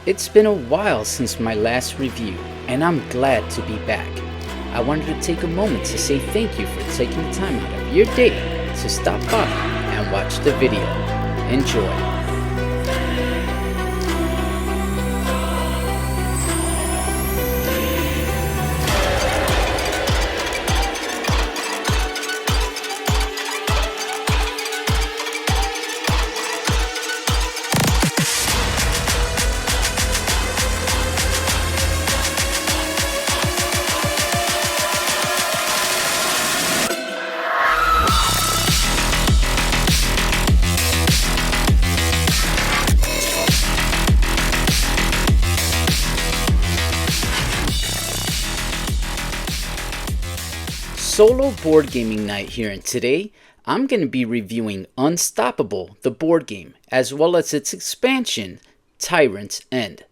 It's been a while since my last review, and I'm glad to be back. I wanted to take a moment to say thank you for taking the time out of your day to stop by and watch the video. Enjoy. Solo board gaming night here, and today I'm going to be reviewing Unstoppable, the board game, as well as its expansion, Tyrant's End.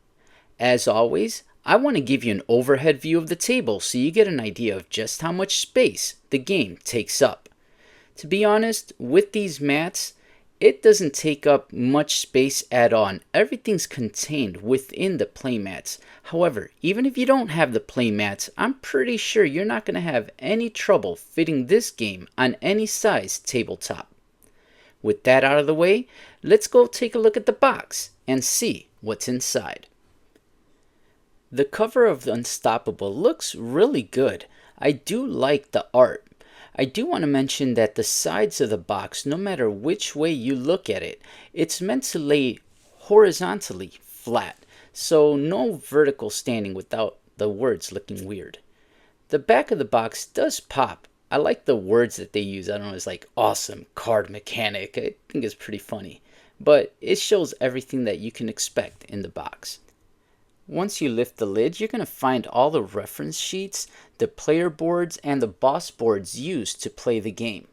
As always, I want to give you an overhead view of the table so you get an idea of just how much space the game takes up. To be honest, with these mats, it doesn't take up much space at all. Everything's contained within the playmats. However, even if you don't have the playmats, I'm pretty sure you're not going to have any trouble fitting this game on any size tabletop. With that out of the way, let's go take a look at the box and see what's inside. The cover of Unstoppable looks really good. I do like the art. I do want to mention that the sides of the box, no matter which way you look at it, it's meant to lay horizontally flat, so no vertical standing without the words looking weird. The back of the box does pop. I like the words that they use. I don't know, it's like awesome card mechanic. I think it's pretty funny, but it shows everything that you can expect in the box. Once you lift the lid, you're going to find all the reference sheets, the player boards, and the boss boards used to play the game.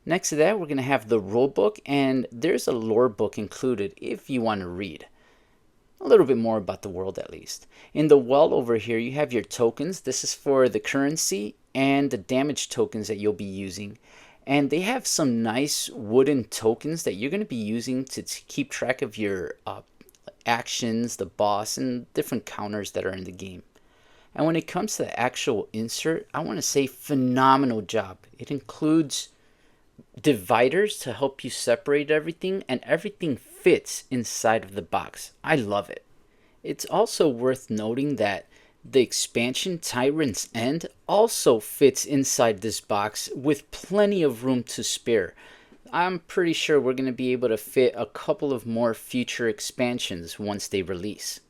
Next to that, we're going to have the rulebook, and there's a lore book included if you want to read a little bit more about the world at least. In the well over here, you have your tokens. This is for the currency and the damage tokens that you'll be using. And they have some nice wooden tokens that you're going to be using to keep track of your actions, the boss, and different counters that are in the game. And when it comes to the actual insert, I want to say phenomenal job. It includes dividers to help you separate everything, and everything fits inside of the box. I love it. It's also worth noting that the expansion Tyrant's End also fits inside this box with plenty of room to spare. I'm pretty sure we're going to be able to fit a couple of more future expansions once they release.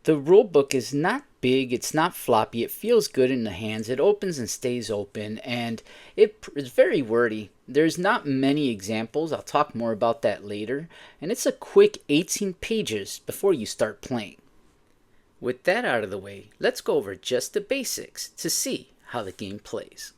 The rulebook is not big, it's not floppy, it feels good in the hands, it opens and stays open, and it is very wordy. There's not many examples, I'll talk more about that later, and it's a quick 18 pages before you start playing. With that out of the way, let's go over just the basics to see how the game plays.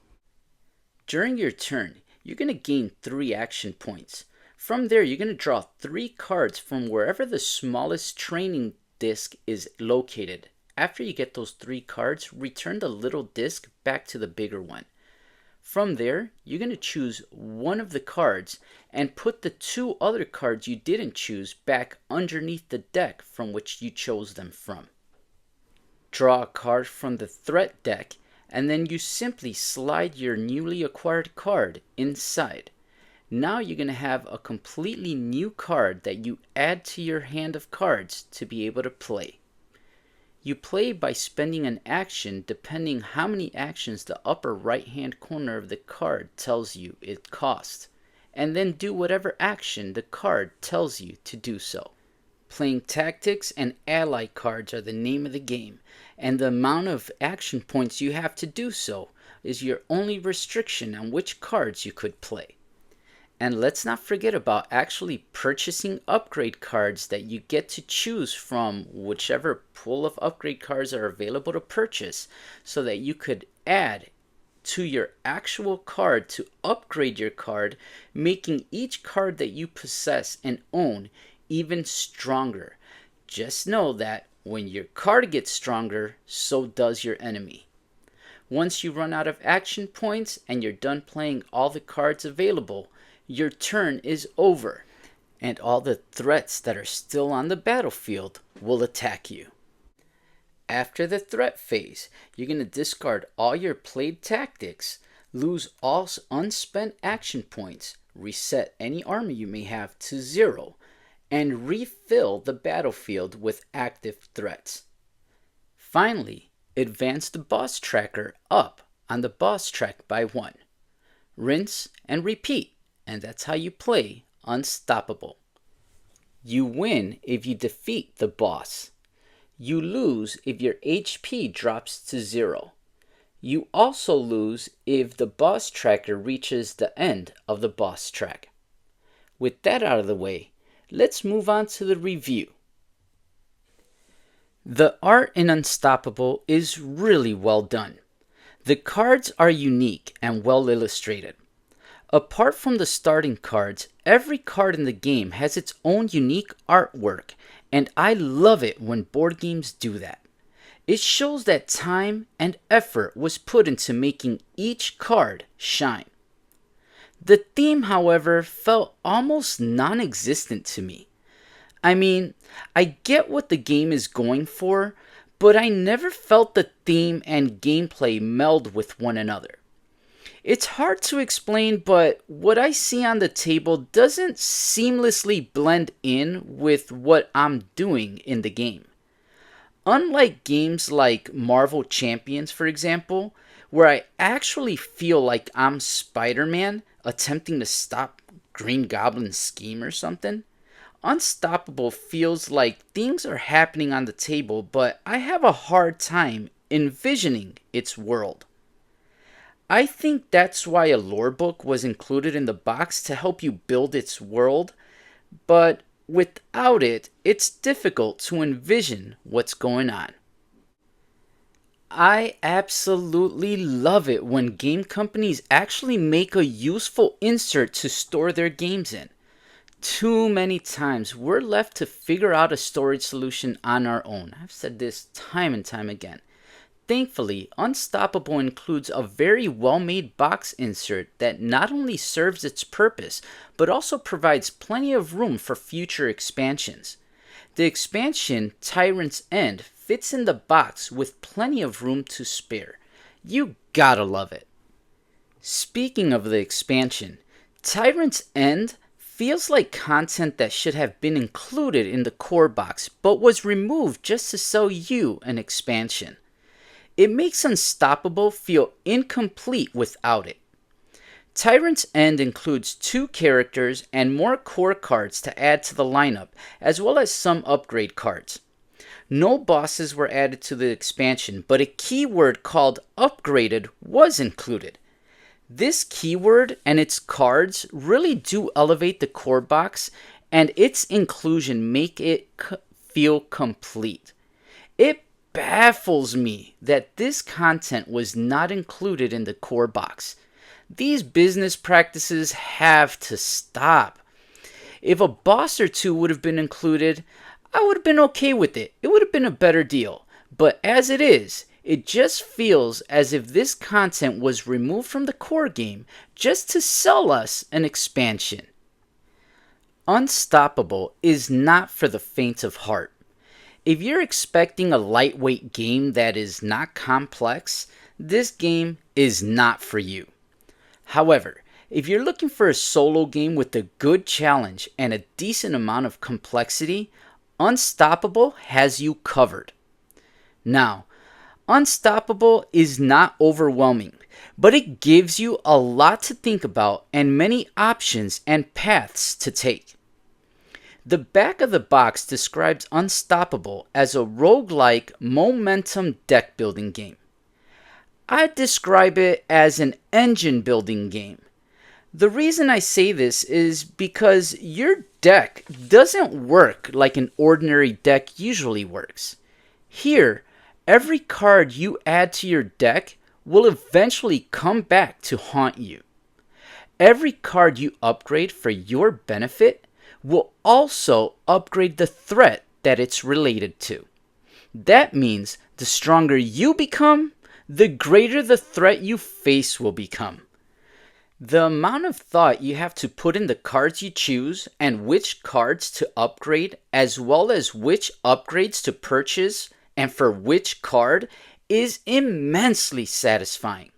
During your turn, you're going to gain 3 action points. From there, you're going to draw 3 cards from wherever the smallest training disc is located. After you get those 3 cards, return the little disc back to the bigger one. From there, you're going to choose one of the cards and put the 2 other cards you didn't choose back underneath the deck from which you chose them from. Draw a card from the threat deck, and then you simply slide your newly acquired card inside. Now you're going to have a completely new card that you add to your hand of cards to be able to play. You play by spending an action depending how many actions the upper right hand corner of the card tells you it costs, and then do whatever action the card tells you to do so. Playing tactics and ally cards are the name of the game, and the amount of action points you have to do so is your only restriction on which cards you could play. And let's not forget about actually purchasing upgrade cards that you get to choose from whichever pool of upgrade cards are available to purchase, so that you could add to your actual card to upgrade your card, making each card that you possess and own even stronger. Just know that when your card gets stronger, so does your enemy. Once you run out of action points and you're done playing all the cards available, your turn is over. and all the threats that are still on the battlefield will attack you. After the threat phase, you're going to discard all your played tactics, lose all unspent action points, reset any armor you may have to 0, and refill the battlefield with active threats. Finally, advance the boss tracker up on the boss track by 1. Rinse and repeat, and that's how you play Unstoppable. You win if you defeat the boss. You lose if your HP drops to 0. You also lose if the boss tracker reaches the end of the boss track. With that out of the way, let's move on to the review. The art in Unstoppable is really well done. The cards are unique and well illustrated. Apart from the starting cards, every card in the game has its own unique artwork, and I love it when board games do that. It shows that time and effort was put into making each card shine. The theme, however, felt almost non-existent to me. I mean, I get what the game is going for, but I never felt the theme and gameplay meld with one another. It's hard to explain, but what I see on the table doesn't seamlessly blend in with what I'm doing in the game. Unlike games like Marvel Champions, for example, where I actually feel like I'm Spider-Man attempting to stop Green Goblin's scheme or something, Unstoppable feels like things are happening on the table, but I have a hard time envisioning its world. I think that's why a lore book was included in the box to help you build its world, but without it, it's difficult to envision what's going on. I absolutely love it when game companies actually make a useful insert to store their games in. Too many times we're left to figure out a storage solution on our own. I've said this time and time again. Thankfully, Unstoppable includes a very well-made box insert that not only serves its purpose, but also provides plenty of room for future expansions. The expansion, Tyrant's End, fits in the box with plenty of room to spare. You gotta love it. Speaking of the expansion, Tyrant's End feels like content that should have been included in the core box, but was removed just to sell you an expansion. It makes Unstoppable feel incomplete without it. Tyrant's End includes 2 characters and more core cards to add to the lineup, as well as some upgrade cards. No bosses were added to the expansion, but a keyword called Upgraded was included. This keyword and its cards really do elevate the core box, and its inclusion make it feel complete. It baffles me that this content was not included in the core box. These business practices have to stop. If a boss or 2 would have been included, I would have been okay with it. It would have been a better deal. But as it is, it just feels as if this content was removed from the core game just to sell us an expansion. Unstoppable is not for the faint of heart. If you're expecting a lightweight game that is not complex, this game is not for you. However, if you're looking for a solo game with a good challenge and a decent amount of complexity, Unstoppable has you covered. Now, Unstoppable is not overwhelming, but it gives you a lot to think about and many options and paths to take. The back of the box describes Unstoppable as a roguelike momentum deck building game. I'd describe it as an engine building game. The reason I say this is because your deck doesn't work like an ordinary deck usually works. Here, every card you add to your deck will eventually come back to haunt you. Every card you upgrade for your benefit will also upgrade the threat that it's related to. That means the stronger you become, the greater the threat you face will become. The amount of thought you have to put in the cards you choose and which cards to upgrade, as well as which upgrades to purchase and for which card, is immensely satisfying.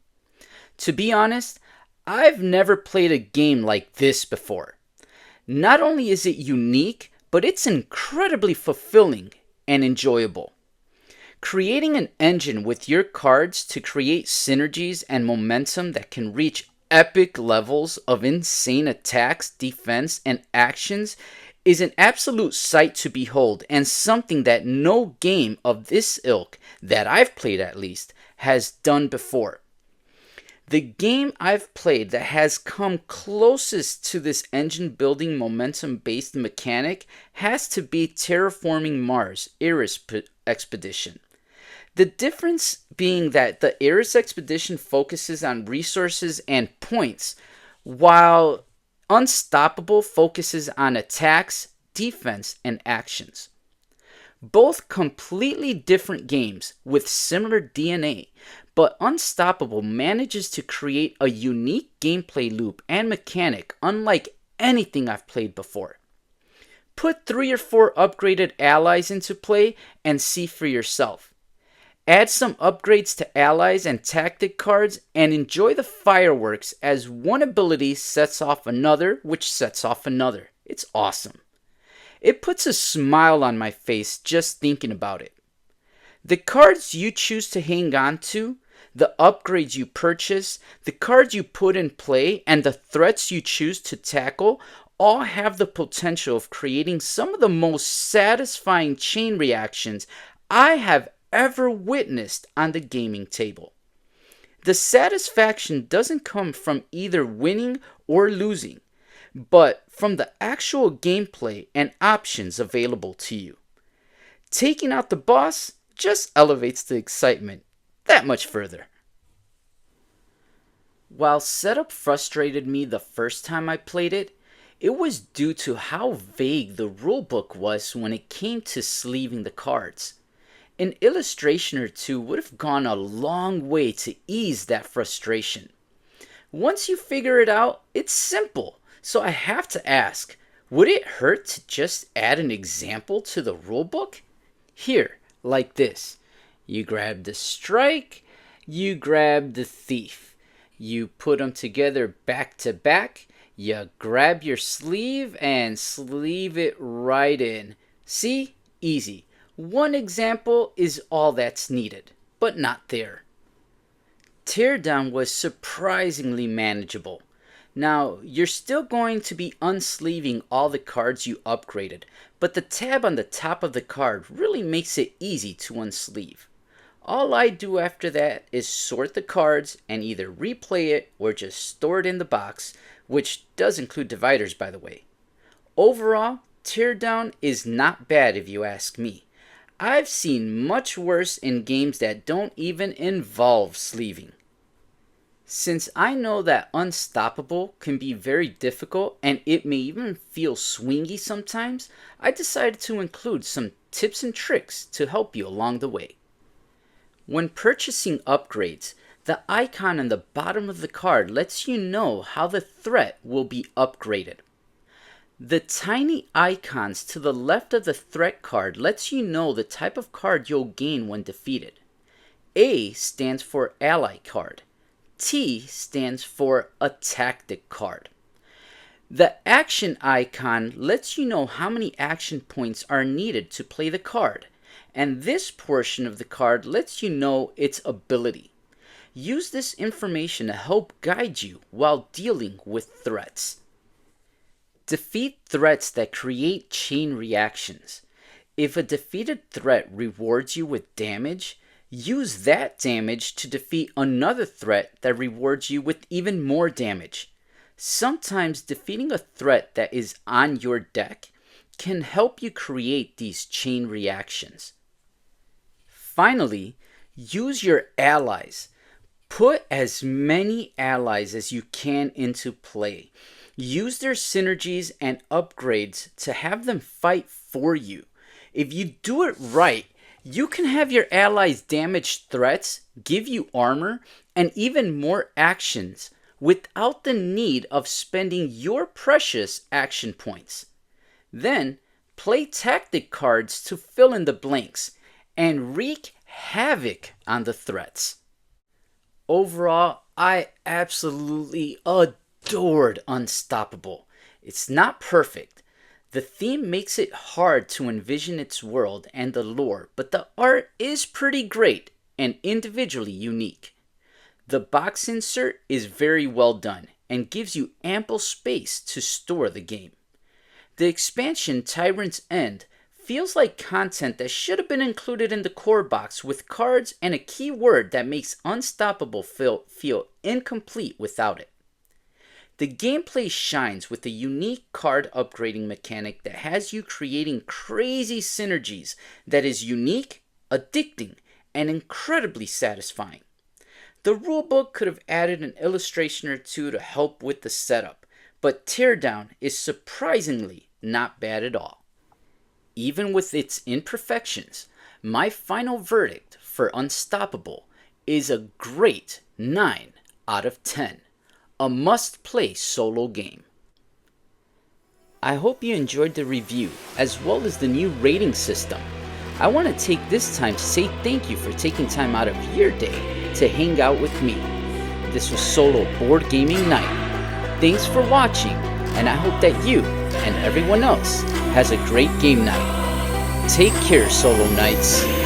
To be honest, I've never played a game like this before. Not only is it unique, but it's incredibly fulfilling and enjoyable. Creating an engine with your cards to create synergies and momentum that can reach epic levels of insane attacks, defense, and actions is an absolute sight to behold, and something that no game of this ilk, that I've played at least, has done before. The game I've played that has come closest to this engine building momentum based mechanic has to be Terraforming Mars Eris Expedition. The difference being that the Eris Expedition focuses on resources and points, while Unstoppable focuses on attacks, defense, and actions. Both completely different games with similar DNA, but Unstoppable manages to create a unique gameplay loop and mechanic unlike anything I've played before. Put 3 or 4 upgraded allies into play and see for yourself. Add some upgrades to allies and tactic cards and enjoy the fireworks as one ability sets off another, which sets off another. It's awesome. It puts a smile on my face just thinking about it. The cards you choose to hang on to, the upgrades you purchase, the cards you put in play, and the threats you choose to tackle all have the potential of creating some of the most satisfying chain reactions I have ever witnessed on the gaming table. The satisfaction doesn't come from either winning or losing, but from the actual gameplay and options available to you. Taking out the boss just elevates the excitement that much further. While setup frustrated me the first time I played it, it was due to how vague the rulebook was when it came to sleeving the cards. An illustration or two would have gone a long way to ease that frustration. Once you figure it out, it's simple. So I have to ask, would it hurt to just add an example to the rulebook? Here, like this. You grab the strike, you grab the thief. You put them together back to back, you grab your sleeve and sleeve it right in. See? Easy. One example is all that's needed, but not there. Teardown was surprisingly manageable. Now, you're still going to be unsleeving all the cards you upgraded, but the tab on the top of the card really makes it easy to unsleeve. All I do after that is sort the cards and either replay it or just store it in the box, which does include dividers by the way. Overall, Teardown is not bad if you ask me. I've seen much worse in games that don't even involve sleeving. Since I know that Unstoppable can be very difficult and it may even feel swingy sometimes, I decided to include some tips and tricks to help you along the way. When purchasing upgrades, the icon on the bottom of the card lets you know how the threat will be upgraded. The tiny icons to the left of the threat card lets you know the type of card you'll gain when defeated. A stands for ally card. T stands for a tactic card. The action icon lets you know how many action points are needed to play the card, and this portion of the card lets you know its ability. Use this information to help guide you while dealing with threats. Defeat threats that create chain reactions. If a defeated threat rewards you with damage, use that damage to defeat another threat that rewards you with even more damage. Sometimes defeating a threat that is on your deck can help you create these chain reactions. Finally, use your allies. Put as many allies as you can into play. Use their synergies and upgrades to have them fight for you. If you do it right, you can have your allies damage threats, give you armor, and even more actions without the need of spending your precious action points. Then, play tactic cards to fill in the blanks and wreak havoc on the threats. Overall, I absolutely adored Unstoppable. It's not perfect. The theme makes it hard to envision its world and the lore, but the art is pretty great and individually unique. The box insert is very well done and gives you ample space to store the game. The expansion Tyrant's End feels like content that should have been included in the core box with cards and a key word that makes Unstoppable feel incomplete without it. The gameplay shines with a unique card upgrading mechanic that has you creating crazy synergies that is unique, addicting, and incredibly satisfying. The rulebook could have added an illustration or two to help with the setup, but Teardown is surprisingly not bad at all. Even with its imperfections, my final verdict for Unstoppable is a great 9 out of 10. A must-play solo game. I hope you enjoyed the review as well as the new rating system. I want to take this time to say thank you for taking time out of your day to hang out with me. This was Solo Board Gaming Night. Thanks for watching, and I hope that you and everyone else has a great game night. Take care, Solo Knights.